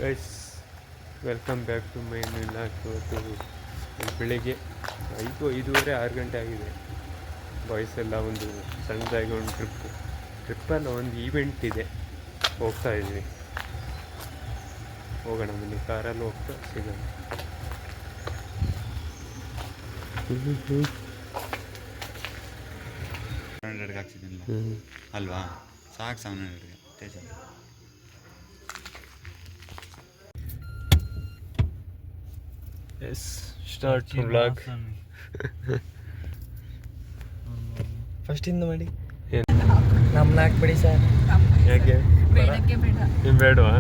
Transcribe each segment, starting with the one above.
Guys, welcome back to my ಮಿಲಾಕ್. ಇವತ್ತು ಬೆಳಿಗ್ಗೆ 5:30 6 ಗಂಟೆ ಆಗಿದೆ. ಬಾಯ್ಸ್ ಎಲ್ಲ ಒಂದು ಸಣ್ಣದಾಗಿ ಒಂದು ಟ್ರಿಪ್ಪಲ್ಲ ಒಂದು ಈವೆಂಟ್ ಇದೆ, ಹೋಗ್ತಾ ಇದ್ವಿ. ಹೋಗೋಣ ಬನ್ನಿ, ಕಾರಲ್ಲಿ ಹೋಗ್ತಾ ಸಿಗೋಣ. ಅಲ್ವಾ, ಸಾಕು 700ಗೆ. Yes, start vlog. ಫಸ್ಟಿಂದ ಮಾಡಿ ನಮ್ಮನ್ನ ಹಾಕ್ಬಿಡಿ ಸರ್. ಯಾಕೆ ನೀವು ಬೇಡವಾ?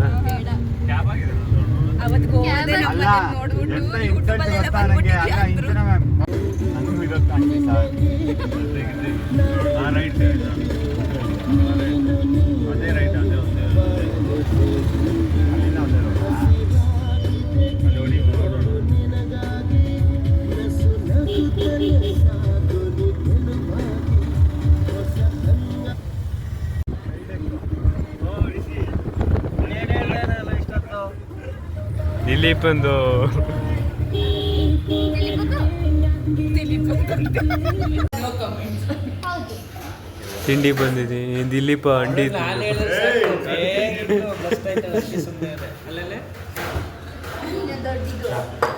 ದಿಲೀಪ್ ಒಂದು ತಿಂಡಿ ಬಂದಿದೆ. ದಿಲೀಪ ಅಂಡಿ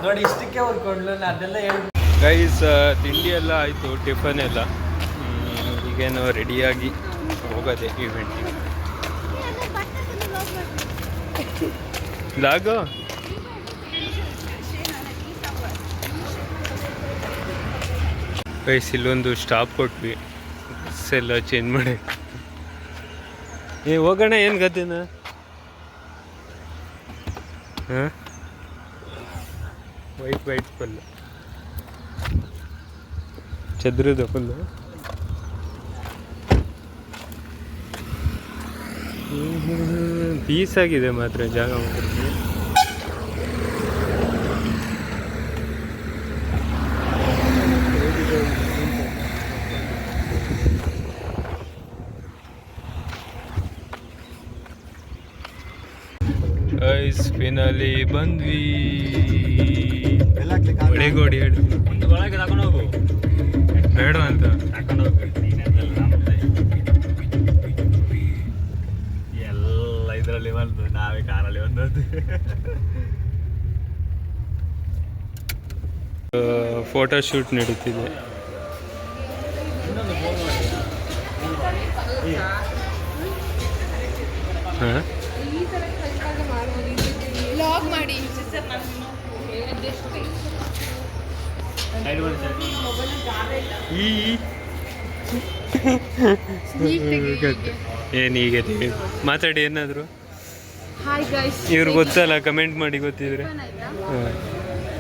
ನೋಡಿ, ಇಷ್ಟಕ್ಕೆ ಹೊರ್ಕೊಂಡ್ಲು ಅದೆಲ್ಲ ಹೇಳಿ. ಗೈಸ್, ತಿಂಡಿ ಎಲ್ಲ ಆಯಿತು, ಟಿಫನ್ ಎಲ್ಲ. ಈಗೇನೋ ರೆಡಿಯಾಗಿ ಹೋಗೋದೆ ಈವೆಂಟಿಗೆ. ಲಾಗೋ ಗೈಸ್, ಇಲ್ಲೊಂದು ಸ್ಟಾಪ್ ಕೊಟ್ವಿ, ಬಸ್ ಎಲ್ಲ ಚೇಂಜ್ ಮಾಡಿ ಹೋಗೋಣ. ಏನು ಗತಿನ ಹಾಂ, ವೈಟ್ ಫುಲ್ಲು ಚದ್ರದ ಫುಲ್ಲು. ಪೀಸ್ ಆಗಿದೆ ಮಾತ್ರ ಜಾಗ ಮಾತ್ರ. ಗೈಸ್, ಫಿನಾಲಿ ಬಂದ್ವಿ. ಒಳಗೋಡಿ ಹೇಳಿ, ಒಳಗೆ ತಗೊಂಡು ಹೋಗು. ಬೇಡ ಅಂತ ತಗೊಂಡು ಹೋಗು. ಎಲ್ಲ ಇದರಲ್ಲಿ ಬಂದು ನಾವೇ ಕಾರಲ್ಲಿ ಬಂದದ್ದು. ಫೋಟೋ ಶೂಟ್ ನಡೀತಿದೆ. ಹಾಂ, ಮಾಡಿ ಏನೀಗ ಮಾತಾಡಿ ಏನಾದರೂ. ಹಾಯ್ ಗೈಸ್, ಇವ್ರು ಗೊತ್ತಲ್ಲ, ಕಮೆಂಟ್ ಮಾಡಿ ಗೊತ್ತಿದ್ರೆ. ಹಾಂ,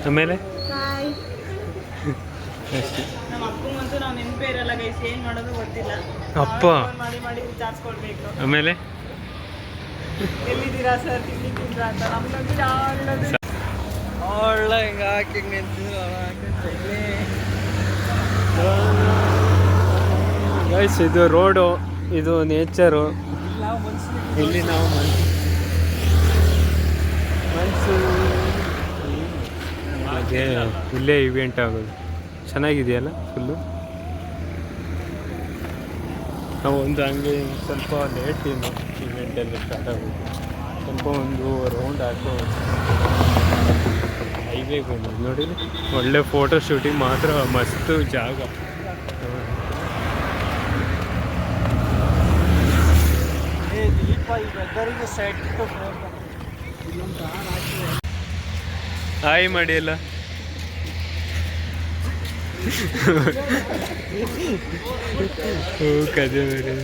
ಆಮೇಲೆ ಅಷ್ಟೇ. ನಮ್ಮ ಅಪ್ಪಂಗಂತೂ ನಾವು ನೆನಪೇ ಇರಲ್ಲ ಗೈಸ್, ಏನು ಮಾಡೋದು ಗೊತ್ತಿಲ್ಲ. ಅಪ್ಪ ಮಾಡಿ ವಿಚಾರಿಸ್ಕೊಳ್ಬೇಕು. ಆಮೇಲೆ ಎಲ್ಲಿದ್ದೀರಾ ಸರ್, ತಿಂಡಿ ತಿಂದ್ರಾ ಅಂತ. ನಮ್ಗಂತೂ ಯಾವಾಗಲೂ ಒಳ್ಳೆ ಹಿಂಗೆ ಹಾಕಿ ನಿಂತು ಗೈಸ್, ಇದು ರೋಡು, ಇದು ನೇಚರು. ಇಲ್ಲಿ ನಾವು ಮನಸ್ಸು ಹಾಗೆ ಇಲ್ಲೇ ಇವೆಂಟ್ ಆಗೋದು. ಚೆನ್ನಾಗಿದೆಯಲ್ಲ ಫುಲ್ಲು. ನಾವು ಒಂದು ಹಂಗೆ ಸ್ವಲ್ಪ ಲೇಟ್ ಇನ್ನು ಇವೆಂಟೆಲ್ಲ ಸ್ಟಾರ್ಟ್ ಆಗೋದು. ಸ್ವಲ್ಪ ಒಂದು ರೌಂಡ್ ಹಾಕೋ ಹೈವೇಗೆ ಬಂದು ನೋಡಿ. ಒಳ್ಳೆ ಫೋಟೋ ಶೂಟಿಂಗ್ ಮಾತ್ರ ಮಸ್ತು ಜಾಗ. ಹಾಯ್ ಮಾಡಿ ಎಲ್ಲ. ಕದೆ ಬೇರೆ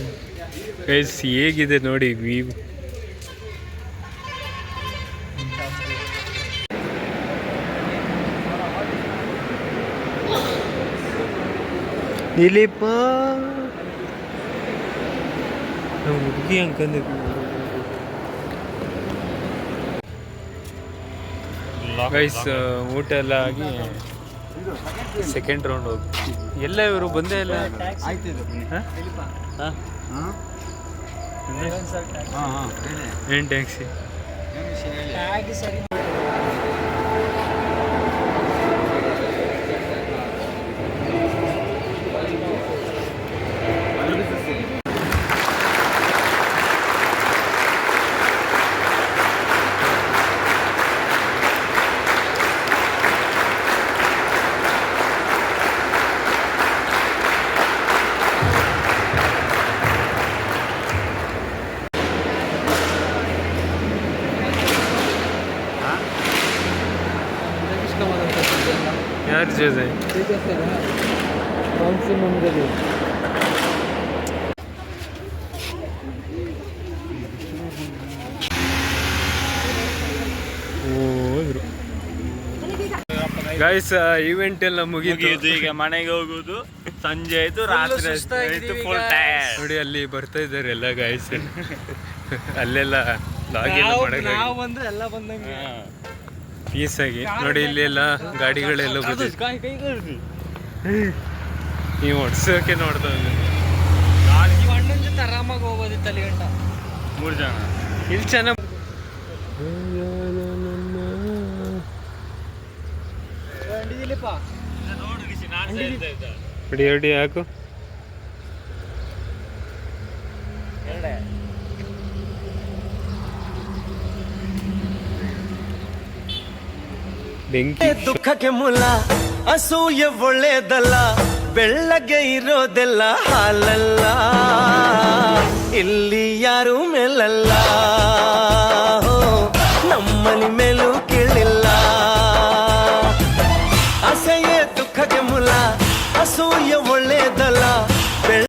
ಗೈಸ್, ಹೇಗಿದೆ ನೋಡಿ ವ್ಯೂ. ದಿಲೀಪ ಹುಡುಗಿ ಅನ್ಕಂದ. ಗೈಸ್, ಊಟ ಎಲ್ಲ ಆಗಿ ಸೆಕೆಂಡ್ ರೌಂಡ್ ಹೋಗಿ ಎಲ್ಲ ಇವರು ಬಂದೇ ಇಲ್ಲ. ಏನು ಟ್ಯಾಕ್ಸಿ ಟ್ಯಾಗ್ ಸರಿ ಯಾರು ಜೊತೆ ಹೋದ್ರು ಗಾಯ್ಸ್ ಈವೆಂಟ್ ಎಲ್ಲ ಮುಗೀತು. ಈಗ ಮನೆಗೆ ಹೋಗುದು ಸಂಜೆ ಆಯ್ತು, ರಾತ್ರಿ ಆಯ್ತು, ಫುಲ್ ಟೈರ್ಡ್. ನೋಡಿ ಅಲ್ಲಿ ಬರ್ತಾ ಇದ್ದಾರೆ ಎಲ್ಲ ಗಾಯ್ಸ್. ಅಲ್ಲೆಲ್ಲ ಲಾಗಿನ್ ನಾವು ಬಂದ್ರೆ ಎಲ್ಲ ಬಂದಂಗೆ ಪೀಸ್ ಆಗಿ ನೋಡಿ. ಇಲ್ಲಿ ಎಲ್ಲ ಗಾಡಿಗಳೆಲ್ಲ ಬಂದಿದೆ. ನೀವು ಹೊಡ್ಸೋಕೆ ನೋಡ್ತಾ ಇದ್ದೀನಿ. ನೀವು ಅಣ್ಣನ ಜೊತೆ ಆರಾಮಾಗಿ ಹೋಗೋದಿತ್ತು ಅಲ್ಲಿ ಗಂಟ. 3 ಜನ ಇಲ್ಲಿ ಚೆನ್ನಾಗಿ ಬಿಡಿ ಹೊಡಿ ಹಾಕು. ಬೆಂಕಿ ದುಃಖಕ್ಕೆ ಮೂಲ ಅಸೂಯೆ ಒಳ್ಳೇದಲ್ಲ, ಬೆಳ್ಳಗೆ ಇರೋದೆಲ್ಲ ಹಾಲಲ್ಲ, ಇಲ್ಲಿ ಯಾರು ಮೇಲಲ್ಲ.